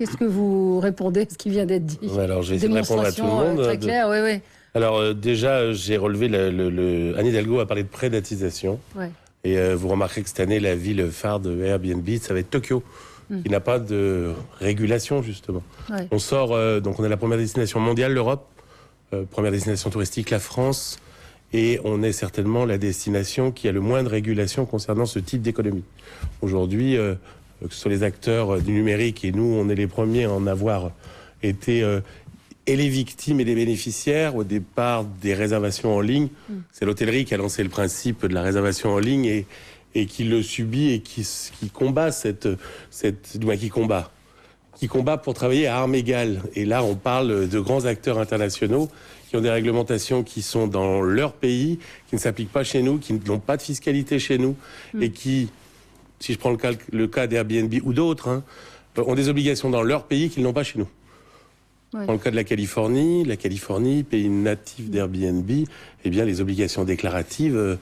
Qu'est-ce que vous répondez à ce qui vient d'être dit? Alors, je vais essayer de répondre à tout le monde. Très clair, oui, oui. Alors, déjà, j'ai relevé Anne Hidalgo a parlé de prédatisation. Ouais. Et vous remarquerez que cette année, la ville phare de Airbnb, ça va être Tokyo, qui n'a pas de régulation, justement. Ouais. On sort, donc on est la première destination mondiale, l'Europe, première destination touristique, la France, et on est certainement la destination qui a le moins de régulation concernant ce type d'économie. Aujourd'hui, que ce soit les acteurs du numérique, et nous, on est les premiers à en avoir été... et les victimes et les bénéficiaires au départ des réservations en ligne. C'est l'hôtellerie qui a lancé le principe de la réservation en ligne et qui le subit et qui combat qui combat pour travailler à armes égales. Et là, on parle de grands acteurs internationaux qui ont des réglementations qui sont dans leur pays, qui ne s'appliquent pas chez nous, qui n'ont pas de fiscalité chez nous et qui, si je prends le cas d'Airbnb ou d'autres, ont des obligations dans leur pays qu'ils n'ont pas chez nous. Ouais. Dans le cas de la Californie, pays natif d'Airbnb, eh bien, les obligations déclaratives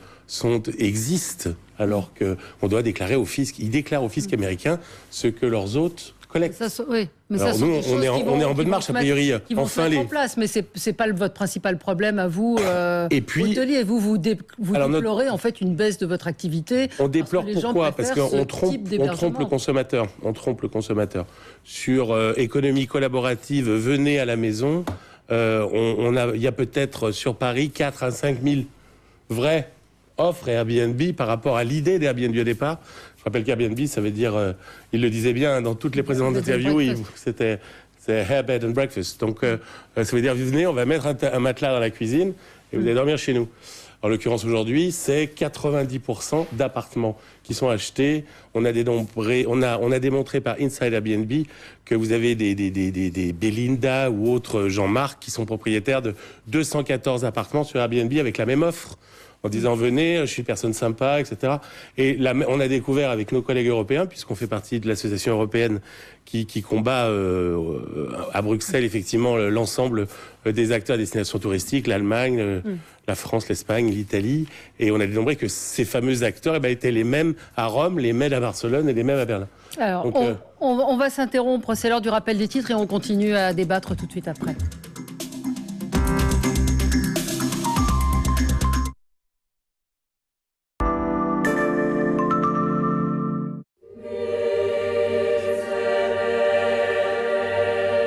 existent, alors qu'on doit déclarer au fisc. Ils déclarent au fisc américain ce que leurs hôtes collectent. Oui, mais alors ça, nous, on est en bonne marche, a priori. Qui vont se mettre en place, mais c'est pas votre principal problème à vous, et puis, hôtelier. Vous déplorez en fait une baisse de votre activité. On déplore pourquoi? Parce qu'on trompe le consommateur. On trompe le consommateur. Sur économie collaborative, venez à la maison. Il y a peut-être sur Paris 4 à 5 000 vraies offres Airbnb par rapport à l'idée d'Airbnb au départ. Je rappelle qu'Airbnb, ça veut dire, il le disait bien dans toutes les précédentes interviews, c'est Hair, Bed and Breakfast. Donc, ça veut dire, vous venez, on va mettre un matelas dans la cuisine et vous allez dormir chez nous. En l'occurrence, aujourd'hui, c'est 90% d'appartements qui sont achetés. On a démontré par Inside Airbnb que vous avez des Belinda ou autres Jean-Marc qui sont propriétaires de 214 appartements sur Airbnb avec la même offre, en disant venez, je suis une personne sympa, etc. Et là, on a découvert avec nos collègues européens, puisqu'on fait partie de l'association européenne qui combat à Bruxelles effectivement l'ensemble des acteurs à destination touristique, l'Allemagne, la France, l'Espagne, l'Italie, et on a dénombré que ces fameux acteurs étaient les mêmes à Rome, les mêmes à Barcelone et les mêmes à Berlin. Alors, on va s'interrompre, c'est l'heure du rappel des titres et on continue à débattre tout de suite après.